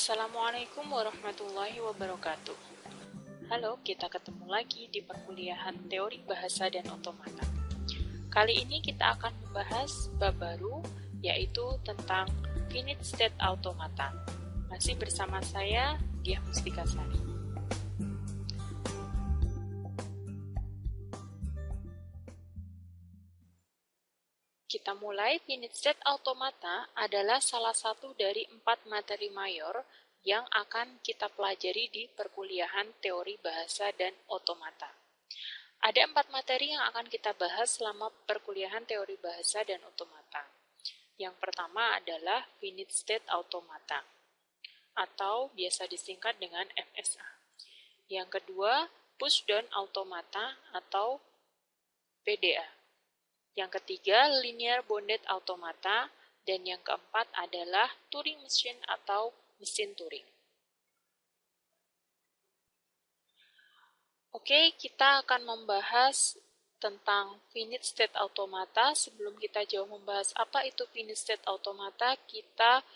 Assalamualaikum warahmatullahi wabarakatuh. Halo, kita ketemu lagi di perkuliahan Teori Bahasa dan Otomata. Kali ini kita akan membahas bab baru, yaitu tentang Finite State Automata. Masih bersama saya, Diah Mustikasari. Kita mulai. Finite State Automata adalah salah satu dari 4 materi mayor yang akan kita pelajari di perkuliahan Teori Bahasa dan Otomata. Ada 4 materi yang akan kita bahas selama perkuliahan Teori Bahasa dan Otomata. Yang pertama adalah Finite State Automata, atau biasa disingkat dengan FSA. Yang kedua, Pushdown Automata atau PDA. Yang ketiga, Linear Bounded Automata, dan yang keempat adalah Turing Machine atau mesin Turing. Oke, kita akan membahas tentang Finite State Automata. Sebelum kita jauh membahas apa itu Finite State Automata, kita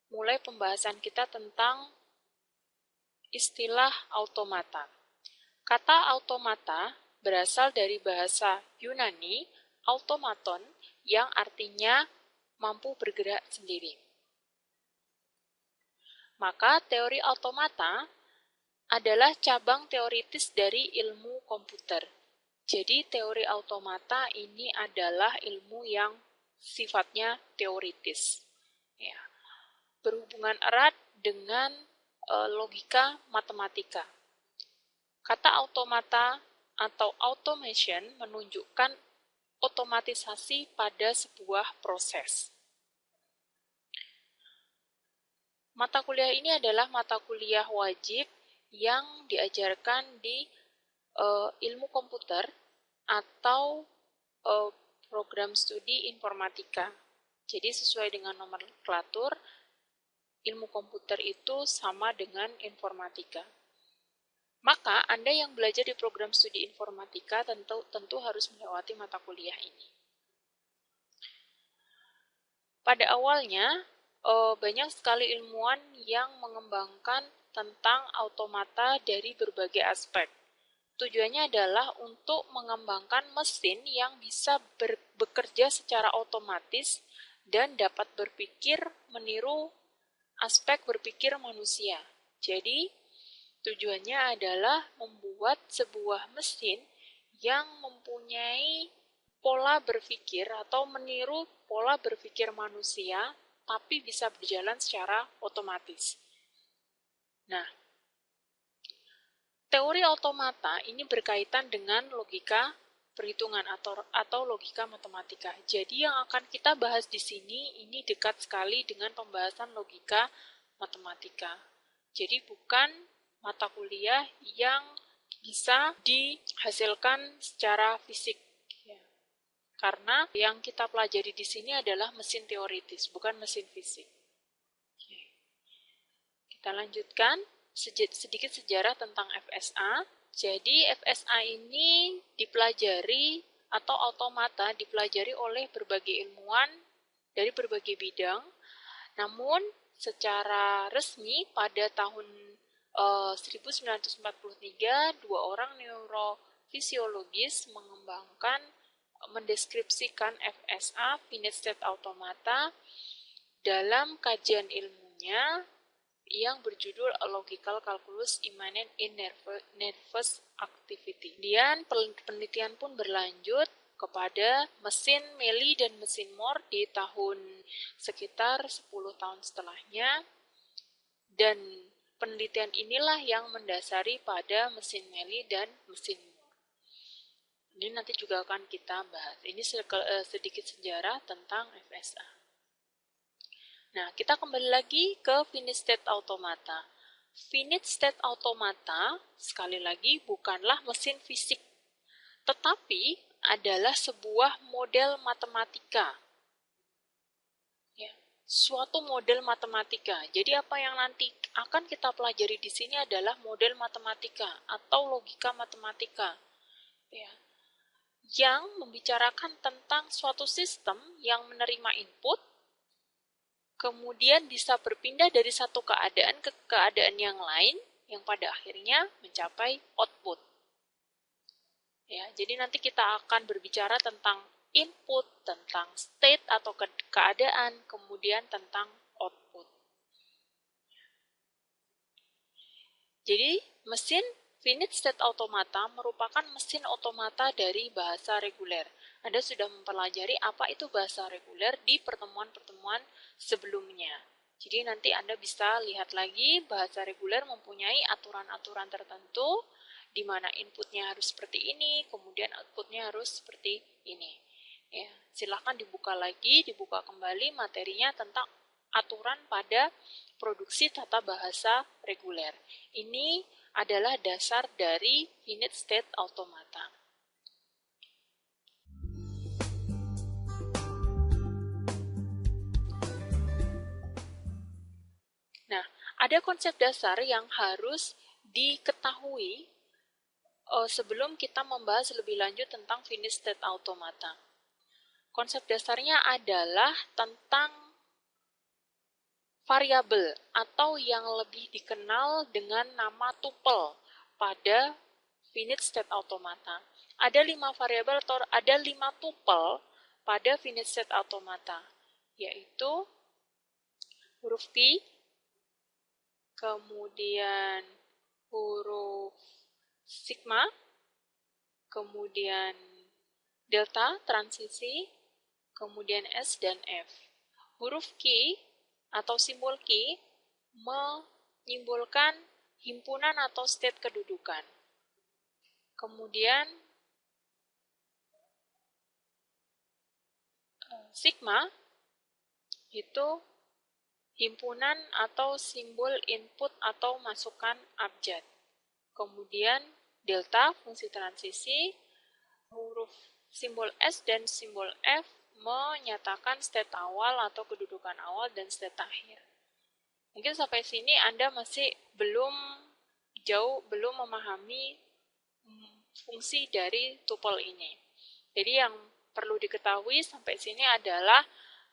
mulai pembahasan kita tentang istilah automata. Kata automata berasal dari bahasa Yunani, automaton, yang artinya mampu bergerak sendiri. Maka teori automata adalah cabang teoritis dari ilmu komputer. Jadi teori automata ini adalah ilmu yang sifatnya teoritis. Ya. Berhubungan erat dengan logika matematika. Kata automata atau automation menunjukkan otomatisasi pada sebuah proses. Mata kuliah ini adalah mata kuliah wajib yang diajarkan di ilmu komputer atau program studi informatika. Jadi sesuai dengan nomenklatur, ilmu komputer itu sama dengan informatika. Maka Anda yang belajar di program studi informatika tentu harus melewati mata kuliah ini. Pada awalnya, banyak sekali ilmuwan yang mengembangkan tentang automata dari berbagai aspek. Tujuannya adalah untuk mengembangkan mesin yang bisa bekerja secara otomatis dan dapat berpikir meniru aspek berpikir manusia. Jadi, tujuannya adalah membuat sebuah mesin yang mempunyai pola berpikir atau meniru pola berpikir manusia, tapi bisa berjalan secara otomatis. Nah, teori automata ini berkaitan dengan logika perhitungan atau logika matematika. Jadi yang akan kita bahas di sini ini dekat sekali dengan pembahasan logika matematika. Jadi bukan mata kuliah yang bisa dihasilkan secara fisik. Ya. Karena yang kita pelajari di sini adalah mesin teoritis, bukan mesin fisik. Oke. Kita lanjutkan sedikit sejarah tentang FSA. Jadi FSA ini dipelajari atau automata dipelajari oleh berbagai ilmuwan dari berbagai bidang. Namun secara resmi pada tahun 1943, 2 orang neurofisiologis mendeskripsikan FSA, Finite State Automata, dalam kajian ilmunya yang berjudul A Logical Calculus Immanent in Nervous Activity. Kemudian penelitian pun berlanjut kepada mesin Mealy dan mesin Moore di tahun sekitar 10 tahun setelahnya, dan penelitian inilah yang mendasari pada mesin Mealy dan mesin Moore. Ini nanti juga akan kita bahas. Ini sedikit sejarah tentang FSA. Nah, kita kembali lagi ke Finite State Automata. Finite State Automata, sekali lagi, bukanlah mesin fisik, tetapi adalah sebuah model matematika. Ya, suatu model matematika. Jadi apa yang nanti akan kita pelajari di sini adalah model matematika atau logika matematika. Ya, yang membicarakan tentang suatu sistem yang menerima input, kemudian bisa berpindah dari satu keadaan ke keadaan yang lain, yang pada akhirnya mencapai output. Ya, jadi nanti kita akan berbicara tentang input, tentang state atau keadaan, kemudian tentang output. Jadi, mesin finite state automata merupakan mesin otomata dari bahasa reguler. Anda sudah mempelajari apa itu bahasa reguler di pertemuan-pertemuan sebelumnya. Jadi nanti Anda bisa lihat lagi bahasa reguler mempunyai aturan-aturan tertentu di mana inputnya harus seperti ini, kemudian outputnya harus seperti ini. Ya, silahkan dibuka lagi, dibuka kembali materinya tentang aturan pada produksi tata bahasa reguler. Ini adalah dasar dari finite state automata. Nah, ada konsep dasar yang harus diketahui sebelum kita membahas lebih lanjut tentang finite state automata. Konsep dasarnya adalah tentang variabel atau yang lebih dikenal dengan nama tuple pada finite state automata. Ada 5 variabel atau ada 5 tuple pada finite state automata, yaitu huruf P, kemudian huruf sigma, kemudian delta, transisi, kemudian S dan F. Huruf Q atau simbol Q menyimbolkan himpunan atau state kedudukan. Kemudian sigma itu himpunan atau simbol input atau masukan abjad. Kemudian delta fungsi transisi, huruf simbol S dan simbol F menyatakan state awal atau kedudukan awal dan state akhir. Mungkin sampai sini Anda masih belum memahami fungsi dari tuple ini. Jadi yang perlu diketahui sampai sini adalah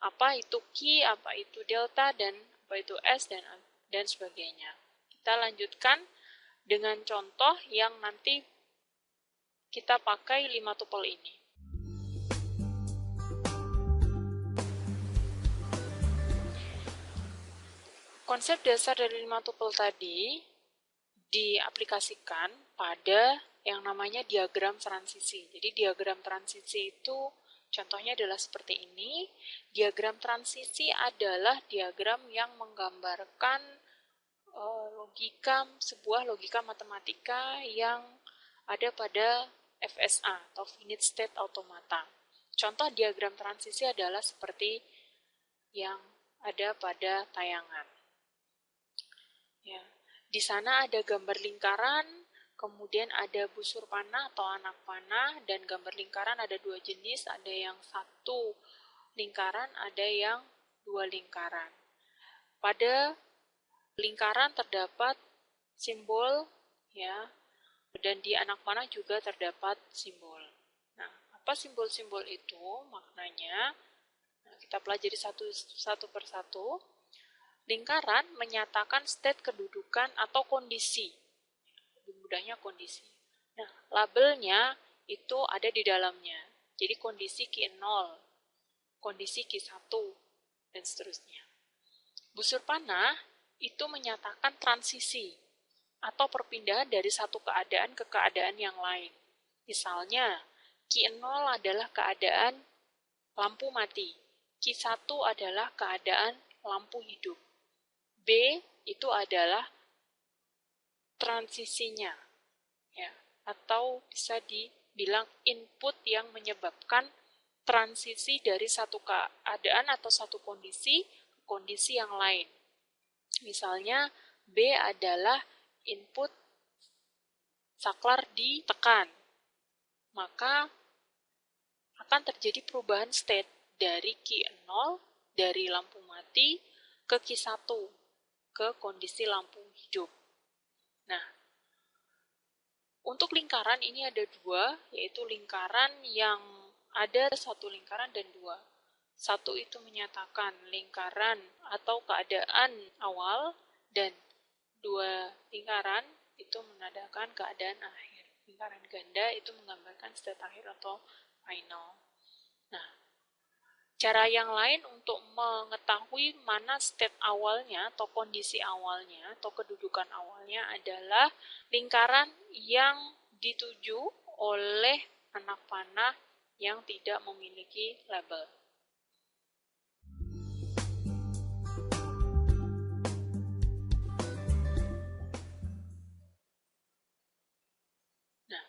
apa itu Q, apa itu delta, dan apa itu S, dan sebagainya. Kita lanjutkan dengan contoh yang nanti kita pakai 5 tuple ini. Konsep dasar dari 5 tuple tadi diaplikasikan pada yang namanya diagram transisi. Jadi diagram transisi itu contohnya adalah seperti ini. Diagram transisi adalah diagram yang menggambarkan sebuah logika matematika yang ada pada FSA atau finite state automata. Contoh diagram transisi adalah seperti yang ada pada tayangan. Ya. Di sana ada gambar lingkaran, kemudian ada busur panah atau anak panah, dan gambar lingkaran ada 2 jenis, ada yang 1 lingkaran, ada yang 2 lingkaran. Pada lingkaran terdapat simbol, ya, dan di anak panah juga terdapat simbol. Nah, apa simbol-simbol itu? Maknanya, kita pelajari satu persatu. Lingkaran menyatakan state kedudukan atau kondisi. Lebih mudahnya kondisi. Nah, labelnya itu ada di dalamnya. Jadi kondisi Q0, kondisi Q1, dan seterusnya. Busur panah itu menyatakan transisi atau perpindahan dari satu keadaan ke keadaan yang lain. Misalnya, Q0 adalah keadaan lampu mati, Q1 adalah keadaan lampu hidup. B itu adalah transisinya, ya, atau bisa dibilang input yang menyebabkan transisi dari satu keadaan atau satu kondisi ke kondisi yang lain. Misalnya, B adalah input saklar ditekan, maka akan terjadi perubahan state dari Q0, dari lampu mati, ke Q1, ke kondisi lampu hidup. Nah, untuk lingkaran ini ada 2, yaitu lingkaran yang ada 1 lingkaran dan 2. Satu itu menyatakan lingkaran atau keadaan awal, dan dua lingkaran itu menandakan keadaan akhir. Lingkaran ganda itu menggambarkan state akhir atau final. Nah, cara yang lain untuk mengetahui mana state awalnya atau kondisi awalnya atau kedudukan awalnya adalah lingkaran yang dituju oleh anak panah yang tidak memiliki label.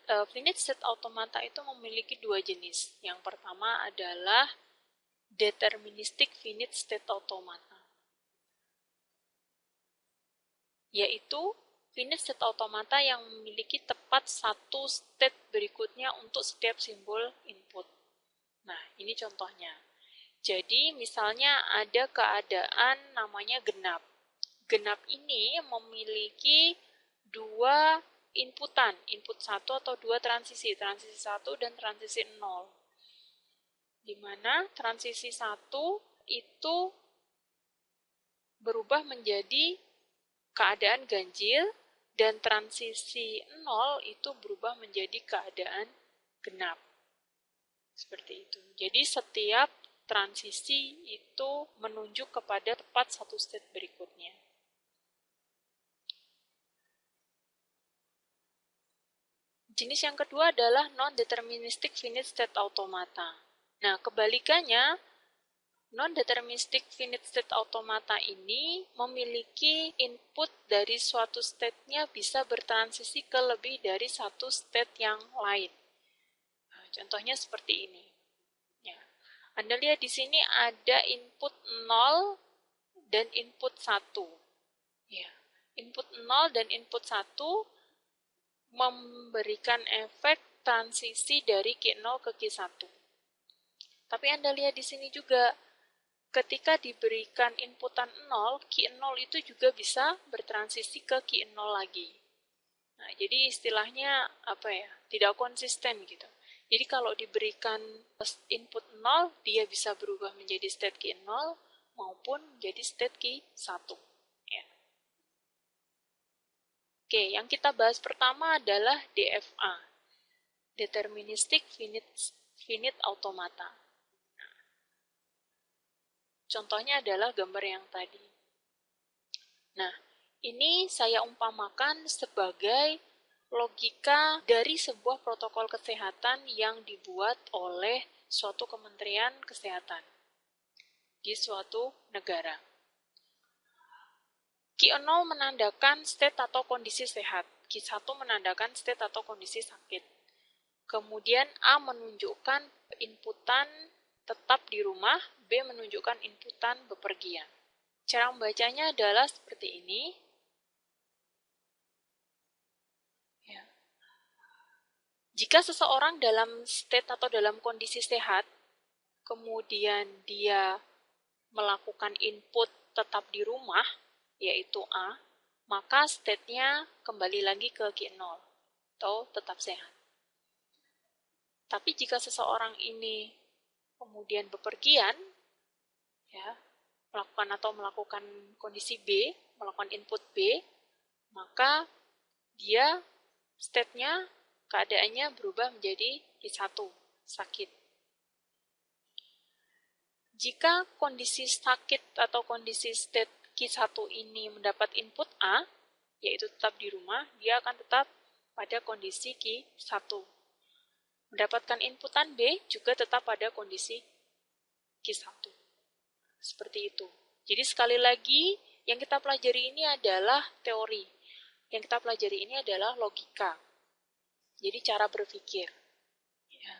Nah, finite state automata itu memiliki dua jenis. Yang pertama adalah deterministic finite state automata, yaitu finite state automata yang memiliki tepat satu state berikutnya untuk setiap simbol input. Nah, ini contohnya. Jadi, misalnya ada keadaan namanya genap. Genap ini memiliki dua inputan, input 1 atau dua transisi 1 dan transisi 0. Di mana transisi 1 itu berubah menjadi keadaan ganjil, dan transisi 0 itu berubah menjadi keadaan genap. Seperti itu. Jadi setiap transisi itu menunjuk kepada tepat satu state berikutnya. Jenis yang kedua adalah non-deterministic finite state automata. Nah, kebalikannya, non-deterministic finite state automata ini memiliki input dari suatu state-nya bisa bertransisi ke lebih dari satu state yang lain. Nah, contohnya seperti ini. Ya. Anda lihat di sini ada input 0 dan input 1. Ya. Input 0 dan input 1 memberikan efek transisi dari Q0 ke Q1. Tapi Anda lihat di sini juga, ketika diberikan inputan 0, Q0 itu juga bisa bertransisi ke Q0 lagi. Nah, jadi istilahnya apa ya? Tidak konsisten gitu. Jadi kalau diberikan input 0, dia bisa berubah menjadi state Q0 maupun menjadi state Q1. Ya. Oke, yang kita bahas pertama adalah DFA, Deterministic Finite Automata. Contohnya adalah gambar yang tadi. Nah, ini saya umpamakan sebagai logika dari sebuah protokol kesehatan yang dibuat oleh suatu kementerian kesehatan di suatu negara. Q0 menandakan state atau kondisi sehat, Q1 menandakan state atau kondisi sakit. Kemudian A menunjukkan inputan tetap di rumah, B menunjukkan inputan bepergian. Cara membacanya adalah seperti ini. Ya. Jika seseorang dalam state atau dalam kondisi sehat, kemudian dia melakukan input tetap di rumah, yaitu A, maka state-nya kembali lagi ke Q0, atau tetap sehat. Tapi jika seseorang ini kemudian bepergian, ya, melakukan kondisi B, melakukan input B, maka dia state-nya, keadaannya berubah menjadi Q1, sakit. Jika kondisi sakit atau kondisi state Q1 ini mendapat input A, yaitu tetap di rumah, dia akan tetap pada kondisi Q1. Mendapatkan inputan B juga tetap pada kondisi Q1. Seperti itu. Jadi sekali lagi, yang kita pelajari ini adalah teori. Yang kita pelajari ini adalah logika. Jadi cara berpikir. Ya.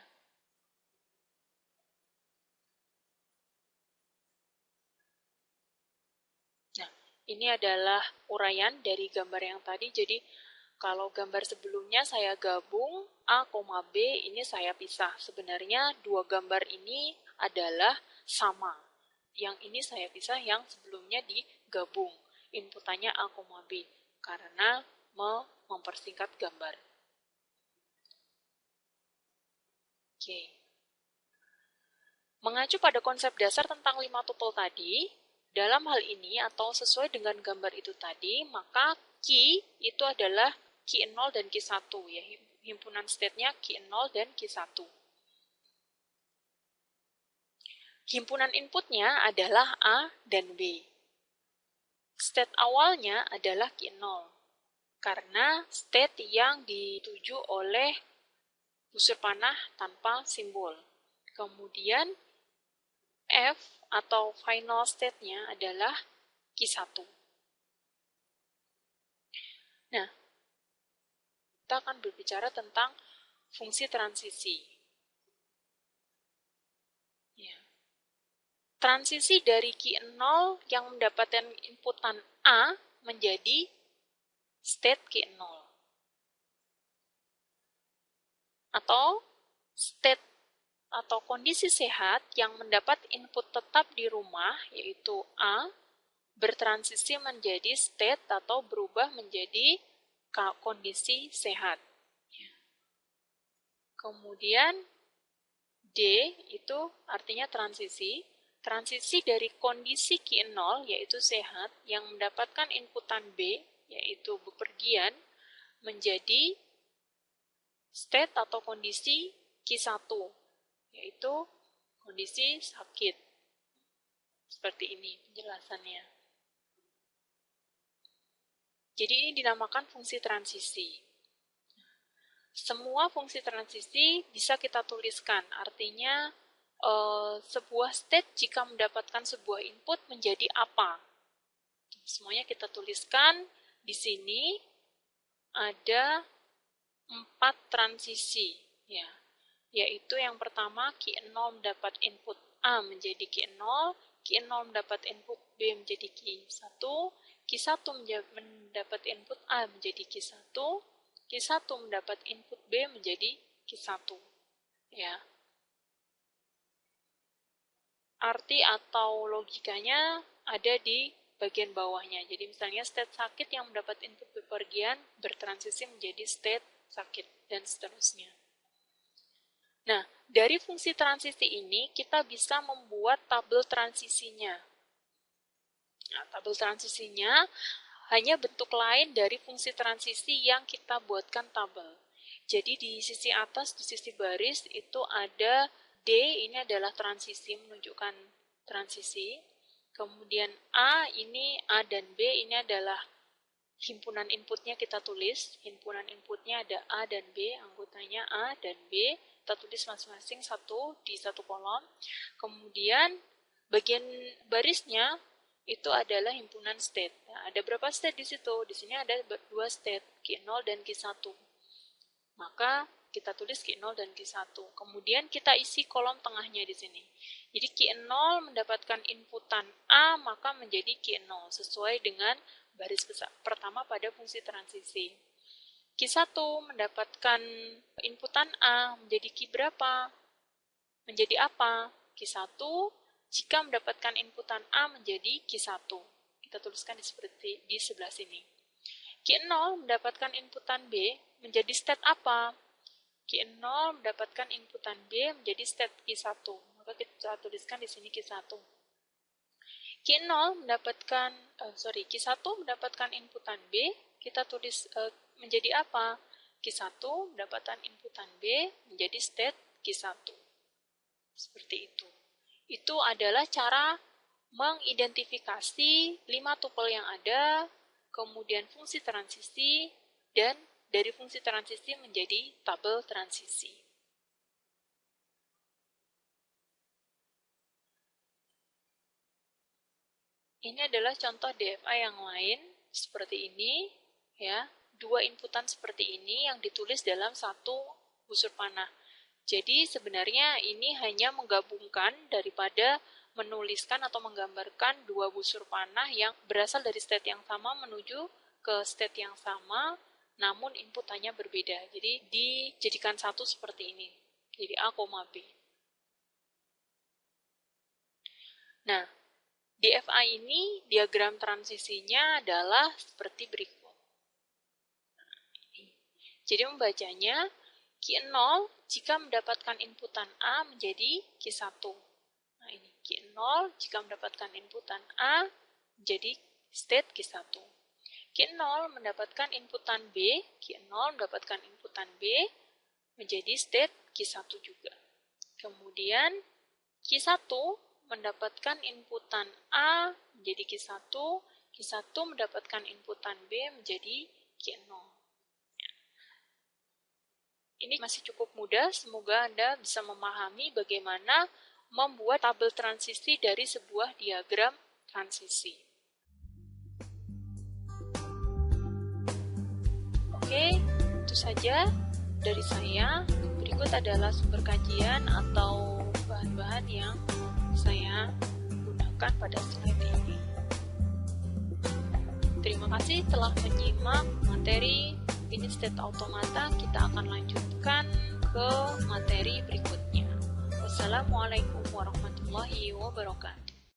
Nah, ini adalah uraian dari gambar yang tadi. Jadi kalau gambar sebelumnya saya gabung A, B, ini saya pisah. Sebenarnya dua gambar ini adalah sama. Yang ini saya pisah, yang sebelumnya digabung. Inputannya A, B. Karena mempersingkat gambar. Oke. Mengacu pada konsep dasar tentang 5 tuple tadi, dalam hal ini atau sesuai dengan gambar itu tadi, maka key itu adalah key 0 dan key 1, ya. Himpunan state-nya key 0 dan key 1. Himpunan inputnya adalah A dan B. State awalnya adalah key 0, karena state yang dituju oleh busur panah tanpa simbol. Kemudian F atau final state-nya adalah key 1. Nah, kita akan berbicara tentang fungsi transisi. Ya. Transisi dari key 0 yang mendapatkan inputan A menjadi state key 0. Atau state atau kondisi sehat yang mendapat input tetap di rumah, yaitu A, bertransisi menjadi state atau berubah menjadi kondisi sehat. Kemudian D itu artinya transisi. Transisi dari kondisi key 0, yaitu sehat, yang mendapatkan inputan B, yaitu bepergian, menjadi state atau kondisi key 1, yaitu kondisi sakit. Seperti ini penjelasannya. Jadi ini dinamakan fungsi transisi. Semua fungsi transisi bisa kita tuliskan, artinya sebuah state jika mendapatkan sebuah input menjadi apa. Semuanya kita tuliskan. Di sini ada 4 transisi, ya. Yaitu yang pertama, key 0 mendapat input A menjadi key 0, key 0 mendapat input B menjadi key 1, key 1 mendapat input A menjadi key 1, key 1 mendapat input B menjadi key 1. Ya. Arti atau logikanya ada di bagian bawahnya. Jadi misalnya state sakit yang mendapat input bepergian bertransisi menjadi state sakit, dan seterusnya. Nah, dari fungsi transisi ini kita bisa membuat tabel transisinya. Nah, tabel transisinya hanya bentuk lain dari fungsi transisi yang kita buatkan tabel. Jadi di sisi atas, di sisi baris itu ada D, ini adalah transisi, menunjukkan transisi. Kemudian A, ini A dan B, ini adalah himpunan inputnya kita tulis. Himpunan inputnya ada A dan B, anggotanya A dan B. Kita tulis masing-masing satu di satu kolom. Kemudian bagian barisnya itu adalah himpunan state. Nah, ada berapa state di situ? Di sini ada 2 state, key 0 dan key 1. Maka kita tulis key 0 dan key 1. Kemudian kita isi kolom tengahnya di sini. Jadi key 0 mendapatkan inputan A, maka menjadi key 0 sesuai dengan baris pertama pada fungsi transisi. Key 1 mendapatkan inputan A menjadi key berapa? Menjadi apa? Key 1 jika mendapatkan inputan A menjadi key 1. Kita tuliskan seperti di sebelah sini. Key 0 mendapatkan inputan B menjadi state apa? Key 0 mendapatkan inputan B menjadi state key 1. Maka kita tuliskan di sini key 1. Key 0 mendapatkan key 1 mendapatkan inputan B, kita tulis menjadi apa? Key 1 mendapatkan inputan B menjadi state key 1. Seperti itu. Itu adalah cara mengidentifikasi 5 tuple yang ada, kemudian fungsi transisi, dan dari fungsi transisi menjadi tabel transisi. Ini adalah contoh DFA yang lain seperti ini, ya. 2 inputan seperti ini yang ditulis dalam satu busur panah. Jadi sebenarnya ini hanya menggabungkan daripada menuliskan atau menggambarkan 2 busur panah yang berasal dari state yang sama menuju ke state yang sama, namun inputannya berbeda. Jadi dijadikan satu seperti ini. Jadi A, B. Nah, DFA ini diagram transisinya adalah seperti berikut. Jadi membacanya, key 0 jika mendapatkan inputan A menjadi key 1. Q0 jika mendapatkan inputan A menjadi state Q1. Q0 mendapatkan inputan B, Q0 mendapatkan inputan B menjadi state Q1 juga. Kemudian Q1 mendapatkan inputan A menjadi Q1, Q1 mendapatkan inputan B menjadi Q0. Ini masih cukup mudah, semoga Anda bisa memahami bagaimana membuat tabel transisi dari sebuah diagram transisi. Oke, itu saja dari saya. Berikut adalah sumber kajian atau bahan-bahan yang saya gunakan pada slide ini. Terima kasih telah menyimak materi Finite State Automata. Kita akan lanjutkan ke materi berikutnya. Wassalamualaikum warahmatullahi wabarakatuh.